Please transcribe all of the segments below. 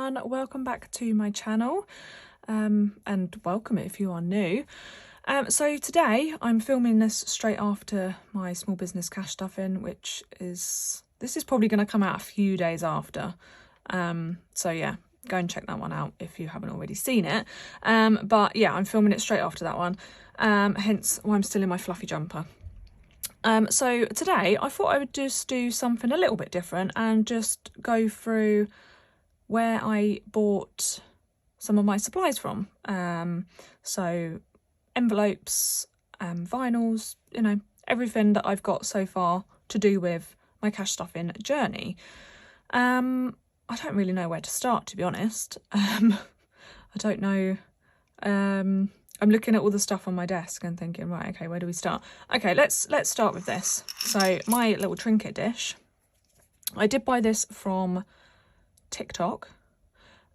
everyone, welcome back to my channel and welcome if you are new. So today I'm filming this straight after my small business cash stuffing, this is probably going to come out a few days after. So yeah, go and check that one out if you haven't already seen it. But yeah, I'm filming it straight after that one, hence why I'm still in my fluffy jumper. So today I thought I would just do something a little bit different and just go through where I bought some of my supplies from. So envelopes, vinyls, you know, everything that I've got so far to do with my cash stuffing journey. I don't really know where to start, to be honest. I don't know. I'm looking at all the stuff on my desk and thinking, right, okay, where do we start? Okay, let's start with this. So my little Trinket dish. I did buy this from TikTok.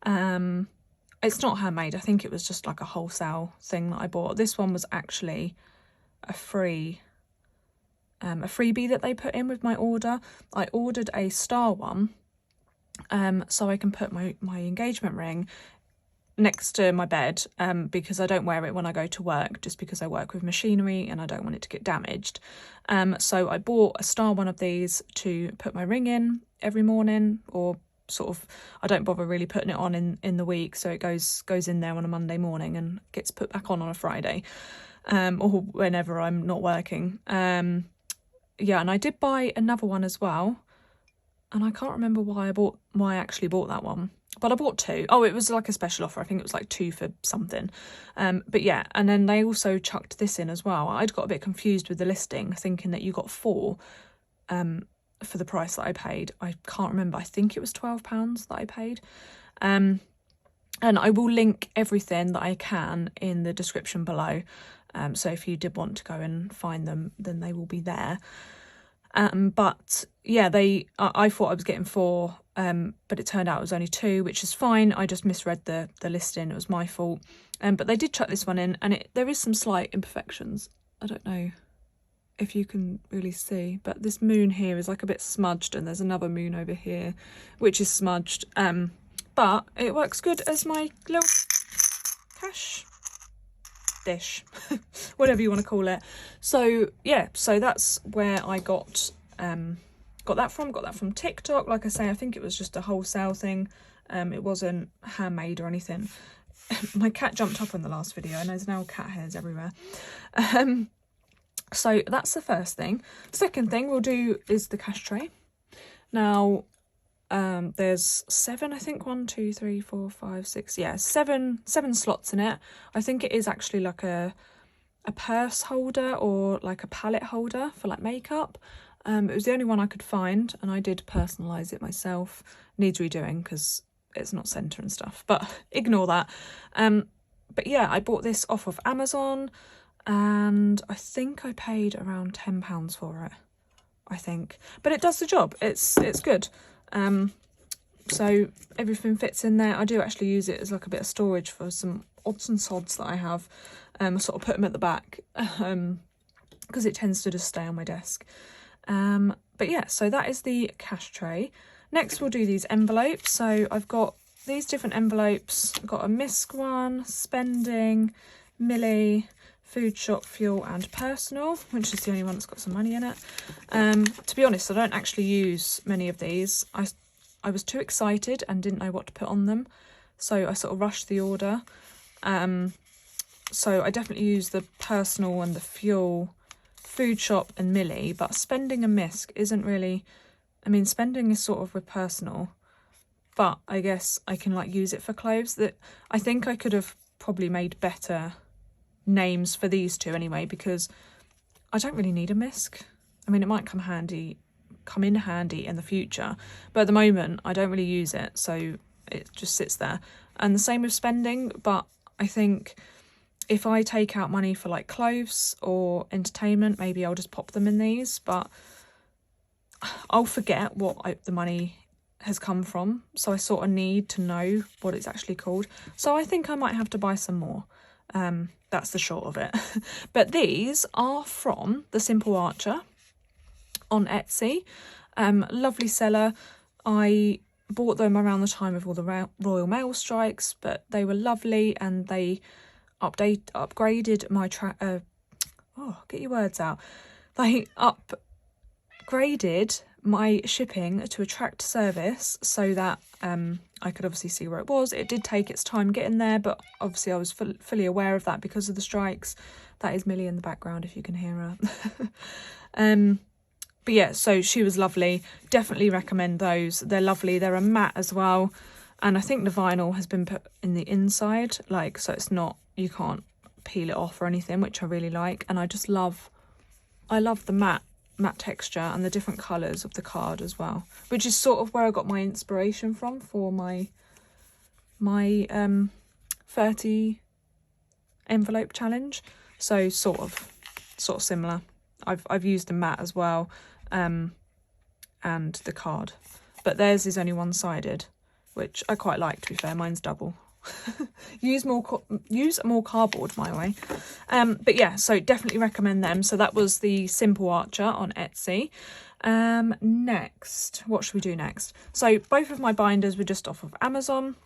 It's not handmade. I think it was just like a wholesale thing that I bought. This one was actually a freebie that they put in with my order. I ordered a star one, so I can put my engagement ring next to my bed, because I don't wear it when I go to work, just because I work with machinery and I don't want it to get damaged. So I bought a star one of these to put my ring in every morning, or sort of, I don't bother really putting it on in the week, so it goes in there on a Monday morning and gets put back on a Friday, or whenever I'm not working. Yeah, and I did buy another one as well, and I can't remember why I actually bought that one, but I bought two. Oh, it was like a special offer. I think it was like 2 for something. But yeah, and then they also chucked this in as well. I'd got a bit confused with the listing, thinking that you got 4 for the price that I paid. I can't remember. I think it was £12 that I paid. And I will link everything that I can in the description below. So if you did want to go and find them, then they will be there. But yeah, I thought I was getting 4, but it turned out it was only 2, which is fine. I just misread the listing. It was my fault. But they did chuck this one in, and there is some slight imperfections. I don't know if you can really see, but this moon here is like a bit smudged, and there's another moon over here which is smudged. But it works good as my little cash dish, whatever you want to call it. So yeah, so that's where I got that from TikTok. Like I say, I think it was just a wholesale thing. It wasn't handmade or anything. My cat jumped up on the last video and there's now cat hairs everywhere. So that's the first thing. Second thing we'll do is the cash tray. Now there's 7, I think, 1, 2, 3, 4, 5, 6, yeah, seven slots in it. I think it is actually like a purse holder or like a palette holder for like makeup. It was the only one I could find, and I did personalise it myself. Needs redoing because it's not centre and stuff, but ignore that. But yeah, I bought this off of Amazon, and I think I paid around £10 for it, I think. But it does the job. It's good. So everything fits in there. I do actually use it as like a bit of storage for some odds and sods that I have. I sort of put them at the back, because it tends to just stay on my desk. But yeah, so that is the cash tray. Next we'll do these envelopes. So I've got these different envelopes. I've got a MISC one, spending, Millie, food shop, fuel and personal, which is the only one that's got some money in it. To be honest, I don't actually use many of these. I was too excited and didn't know what to put on them, so I sort of rushed the order. So I definitely use the personal and the fuel, food shop and Millie, but spending and MISC isn't really, I mean, spending is sort of with personal, but I guess I can like use it for clothes. That I think I could have probably made better names for these two anyway, because I don't really need a MISC. I mean, it might come in handy in the future, but at the moment I don't really use it, so it just sits there. And the same with spending, but I think if I take out money for like clothes or entertainment, maybe I'll just pop them in these, but I'll forget what the money has come from, so I sort of need to know what it's actually called. So I think I might have to buy some more. That's the short of it. But these are from The Simple Archer on Etsy. Lovely seller. I bought them around the time of all the Royal Mail strikes, but they were lovely, and they upgraded my get your words out. They upgraded my shipping to a tracked service so that I could obviously see where it was. It did take its time getting there, but obviously I was fully aware of that because of the strikes. That is Millie in the background if you can hear her. But yeah, so she was lovely. Definitely recommend those. They're lovely. They're a matte as well. And I think the vinyl has been put in the inside, like, so it's not, you can't peel it off or anything, which I really like. And I love the matte texture and the different colours of the card as well, which is sort of where I got my inspiration from for my 30 envelope challenge. So sort of similar. I've used the matte as well, and the card, but theirs is only one-sided, which I quite like, to be fair. Mine's double. use more cardboard my way. But yeah, so definitely recommend them. So that was the Simple Archer on Etsy. Next, what should we do next? So both of my binders were just off of Amazon.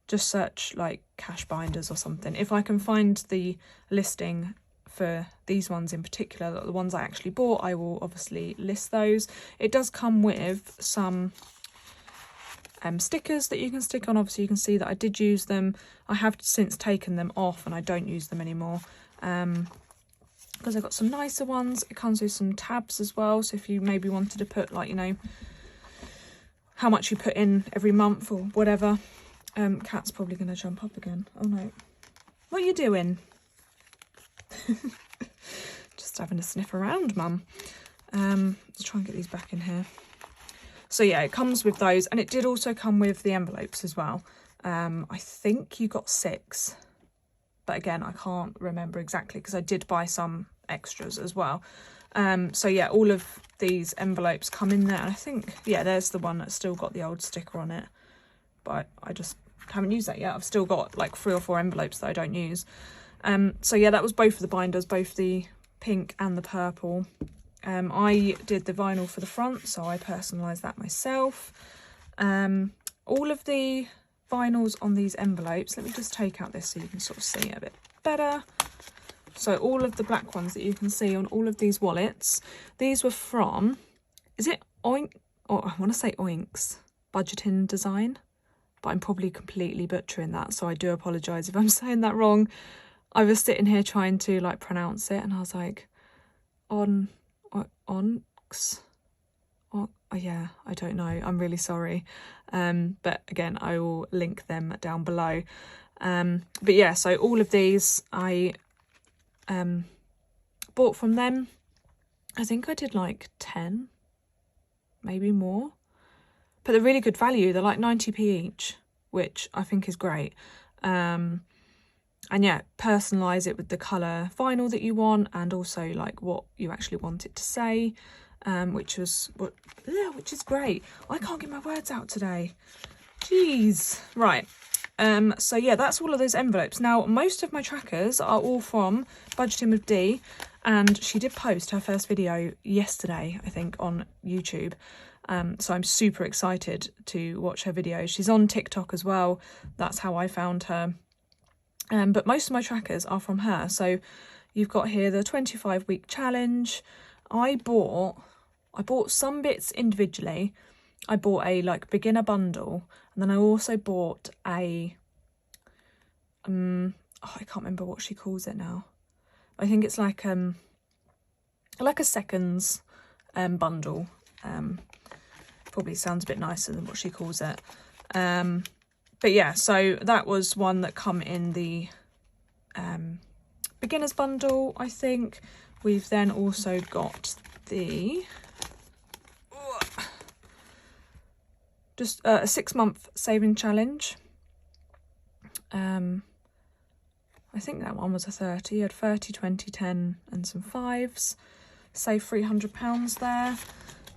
Just search like cash binders or something. If I can find the listing for these ones in particular, the ones I actually bought, I will obviously list those. It does come with some stickers that you can stick on. Obviously you can see that I did use them. I have since taken them off and I don't use them anymore, because I've got some nicer ones. It comes with some tabs as well, so if you maybe wanted to put, like, you know, how much you put in every month or whatever. Cat's probably going to jump up again. Oh no, what are you doing? Just having a sniff around, mum. Let's try and get these back in here. So yeah, it comes with those, and it did also come with the envelopes as well. I think you got 6, but again, I can't remember exactly because I did buy some extras as well. So yeah, all of these envelopes come in there, and I think, yeah, there's the one that's still got the old sticker on it, but I just haven't used that yet. I've still got like 3 or 4 envelopes that I don't use. So yeah, that was both of the binders, both the pink and the purple. I did the vinyl for the front, so I personalised that myself. All of the vinyls on these envelopes, let me just take out this so you can sort of see it a bit better. So all of the black ones that you can see on all of these wallets, these were from, is it I want to say OnyxBudgetingDesign, but I'm probably completely butchering that, so I do apologise if I'm saying that wrong. I was sitting here trying to like pronounce it, and I was like, yeah, I don't know, I'm really sorry. But again, I will link them down below. But yeah, so all of these I bought from them. I think I did like 10, maybe more, but they're really good value. They're like 90p each, which I think is great. And yeah, personalise it with the colour vinyl that you want, and also like what you actually want it to say, which is great. I can't get my words out today. Jeez. Right. So yeah, that's all of those envelopes. Now, most of my trackers are all from Budgeting with Dee, and she did post her first video yesterday, I think, on YouTube. So I'm super excited to watch her videos. She's on TikTok as well. That's how I found her. But most of my trackers are from her. So you've got here the 25-week challenge. I bought some bits individually. I bought a like beginner bundle, and then I also bought a I can't remember what she calls it now. I think it's like a seconds bundle. Probably sounds a bit nicer than what she calls it. But yeah, so that was one that come in the beginners bundle, I think. We've then also got the just a 6-month saving challenge. I think that one was a 30. You had 30, 20, 10 and some 5s. Save £300 there.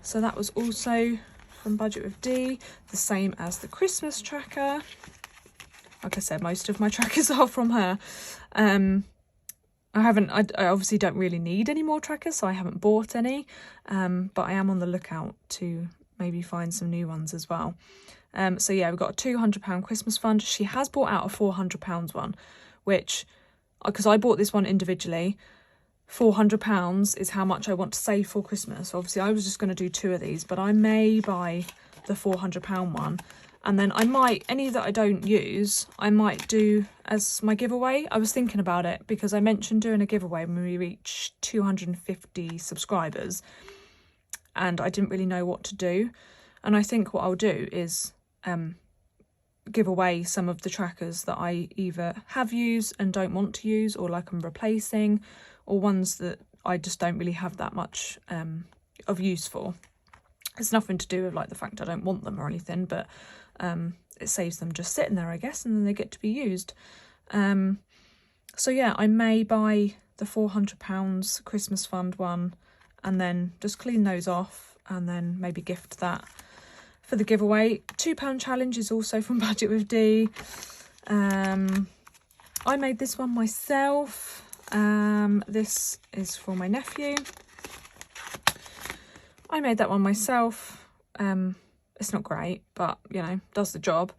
So that was also from Budget with Dee, the same as the Christmas tracker. Like I said, most of my trackers are from her. I obviously don't really need any more trackers, so I haven't bought any, but I am on the lookout to maybe find some new ones as well. So yeah, we've got a £200 Christmas fund. She has bought out a £400 one, which, because I bought this one individually, £400 is how much I want to save for Christmas. Obviously, I was just going to do 2 of these, but I may buy the £400 one. And then I might, any that I don't use, I might do as my giveaway. I was thinking about it because I mentioned doing a giveaway when we reach 250 subscribers. And I didn't really know what to do. And I think what I'll do is give away some of the trackers that I either have used and don't want to use, or like I'm replacing, or ones that I just don't really have that much of use for. It's nothing to do with like the fact I don't want them or anything, but it saves them just sitting there, I guess, and then they get to be used. So yeah, I may buy the £400 Christmas fund one and then just clean those off and then maybe gift that for the giveaway. £2 challenge is also from Budget with D. I made this one myself. This is for my nephew. I made that one myself. It's not great, but you know, does the job.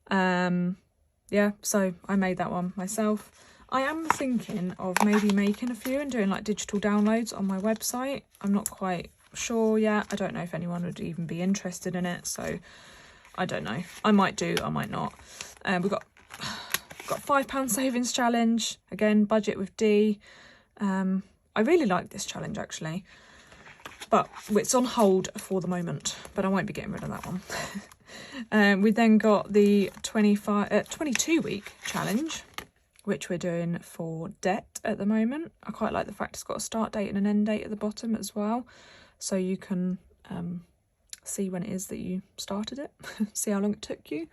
Yeah, so I made that one myself. I am thinking of maybe making a few and doing like digital downloads on my website. I'm not quite sure yet. I don't know if anyone would even be interested in it, so I don't know. I might do, I might not. We've got £5 savings challenge, again, Budget with D. I really like this challenge actually, but it's on hold for the moment, but I won't be getting rid of that one. We then got the 22-week challenge, which we're doing for debt at the moment. I quite like the fact it's got a start date and an end date at the bottom as well, so you can see when it is that you started it, see how long it took you.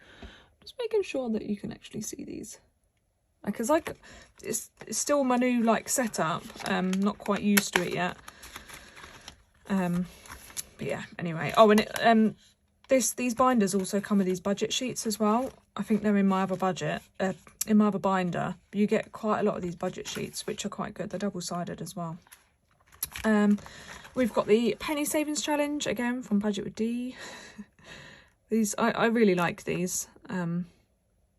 Just making sure that you can actually see these, because like it's still my new like setup. Not quite used to it yet. But yeah, anyway. Oh, and these binders also come with these budget sheets as well. I think they're in my other binder. You get quite a lot of these budget sheets, which are quite good. They're double-sided as well. We've got the penny savings challenge again from Budget with D. These I really like these.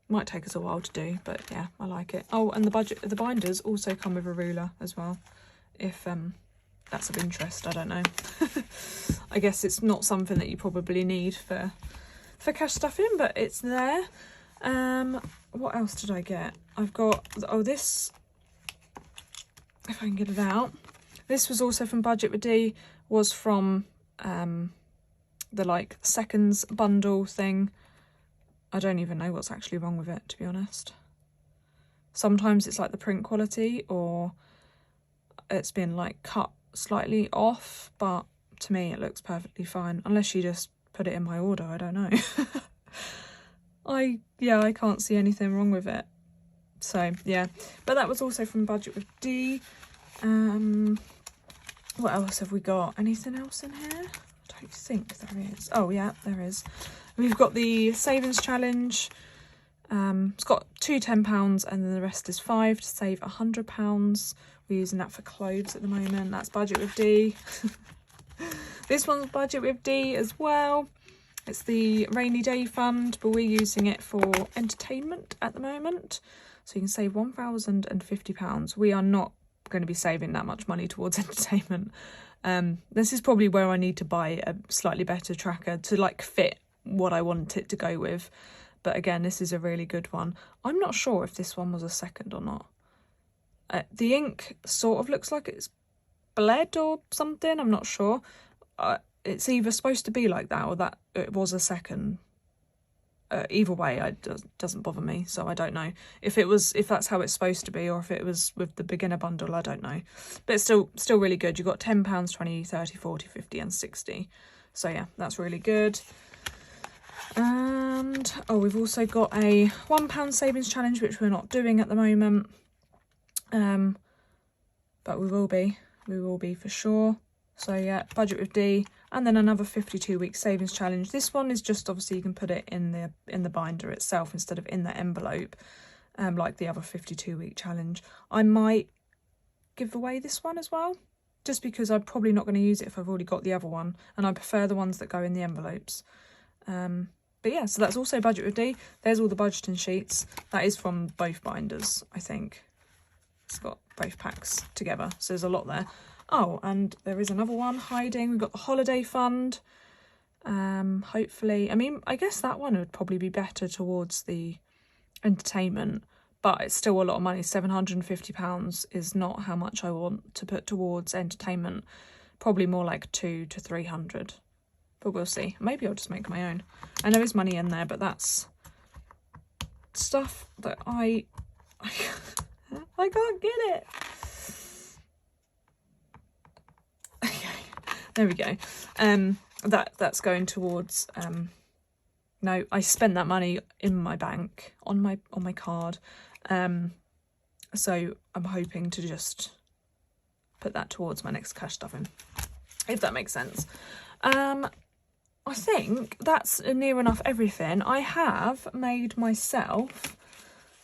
Might take us a while to do, but yeah, I like it. Oh, and the binders also come with a ruler as well, if that's of interest. I don't know. I guess it's not something that you probably need for cash stuffing, but it's there. What else did I get? I've got, oh, this, if I can get it out. This was also from Budget with D, was from the like seconds bundle thing. I don't even know what's actually wrong with it, to be honest. Sometimes it's like the print quality, or it's been like cut slightly off, but to me it looks perfectly fine, unless you just put it in my order. I don't know. I can't see anything wrong with it. So yeah, but that was also from Budget with D. What else have we got? Anything else in here? I don't think there is. Oh yeah, there is. We've got the savings challenge. It's got 2 £10 and then the rest is 5 to save £100. We're using that for clothes at the moment. That's Budget with D. This one's Budget with D as well. It's the rainy day fund, but we're using it for entertainment at the moment. So you can save £1,050. We are not going to be saving that much money towards entertainment. This is probably where I need to buy a slightly better tracker to like fit what I want it to go with. But again, this is a really good one. I'm not sure if this one was a second or not. The ink sort of looks like it's bled or something. I'm not sure. It's either supposed to be like that or that it was a second. Either way, it doesn't bother me, so I don't know if that's how it's supposed to be, or if it was with the beginner bundle. I don't know, but it's still really good. You've got £10, 20, 30, 40, 50 and 60. So yeah, that's really good. And oh, we've also got a £1 savings challenge, which we're not doing at the moment, but we will be for sure. So yeah, Budget with D, and then another 52-week savings challenge. This one is just obviously you can put it in the binder itself instead of in the envelope, like the other 52-week challenge. I might give away this one as well. just because I'm probably not going to use it if I've already got the other one, and I prefer the ones that go in the envelopes. But yeah, so that's also Budget with D. There's all the budgeting sheets. That is from both binders, I think. It's got both packs together, so there's a lot there. Oh, and there is another one hiding. We've got the holiday fund. Hopefully, I mean, I guess that one would probably be better towards the entertainment, but it's still a lot of money. £750 is not how much I want to put towards entertainment. Probably more like 200 to 300, but we'll see. Maybe I'll just make my own. And there is money in there, but that's stuff that I can't get it. Okay, there we go. That's going towards no, I spent that money in my bank on my card. So I'm hoping to just put that towards my next cash stuffing, if that makes sense. I think that's near enough everything. I have made myself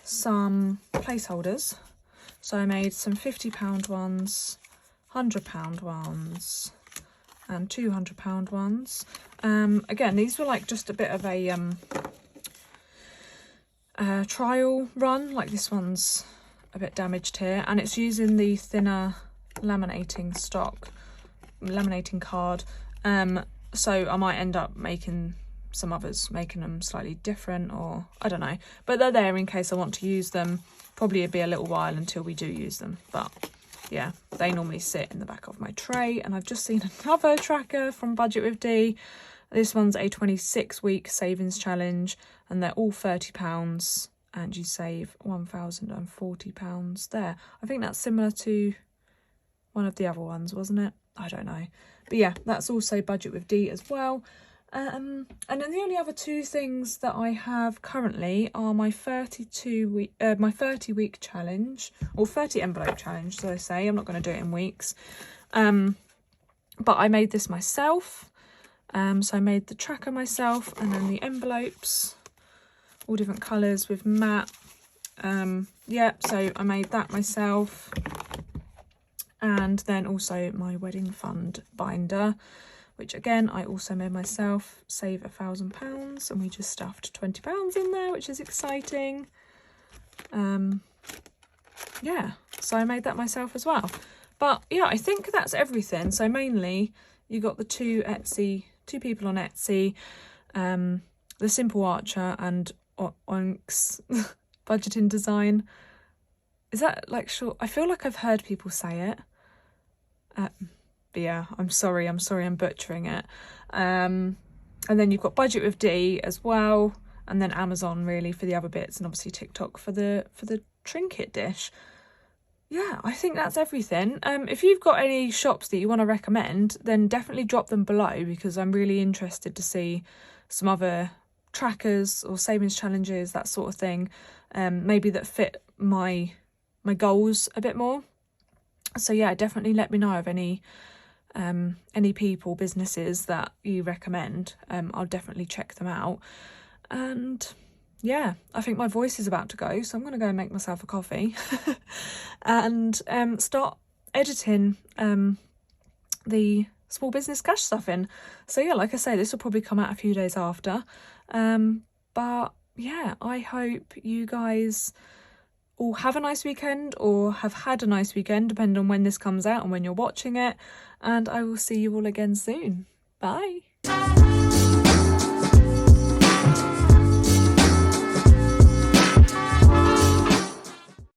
some placeholders. So I made some £50 ones, £100 ones, and £200 ones. Again, these were like just a bit of a trial run. Like this one's a bit damaged here, and it's using the thinner laminating card. So I might end up making some others, making them slightly different, or I don't know. But they're there in case I want to use them. Probably it'll be a little while until we do use them, but yeah, they normally sit in the back of my tray. And I've just seen another tracker from Budget with D. This one's a 26-week savings challenge, and they're all £30, and you save £1,040 there. I think that's similar to one of the other ones, wasn't it? I don't know. But yeah, that's also Budget with D as well. And then the only other two things that I have currently are my 30-week challenge, or 30 envelope challenge, so I say. I'm not going to do it in weeks. But I made this myself. So I made the tracker myself, and then the envelopes, all different colours with matte. Yeah, so I made that myself. And then also my wedding fund binder, which again I also made myself. Save £1,000, and we just stuffed £20 in there, which is exciting. Yeah, so I made that myself as well. But yeah, I think that's everything. So mainly you got the two people on Etsy, the Simple Archer and OnyxBudgetingDesign. Is that like short? I feel like I've heard people say it. But yeah, I'm sorry I'm butchering it. And then you've got Budget with D as well, and then Amazon really for the other bits, and obviously TikTok for the Trinket dish. Yeah, I think that's everything. If you've got any shops that you want to recommend, then definitely drop them below, because I'm really interested to see some other trackers or savings challenges, that sort of thing, maybe that fit my goals a bit more. So yeah, definitely let me know of any people, businesses that you recommend. I'll definitely check them out. And yeah, I think my voice is about to go, so I'm going to go and make myself a coffee and start editing the small business cash stuffing. So yeah, like I say, this will probably come out a few days after. But yeah, I hope you guys all have a nice weekend, or have had a nice weekend, depending on when this comes out and when you're watching it. And I will see you all again soon. Bye.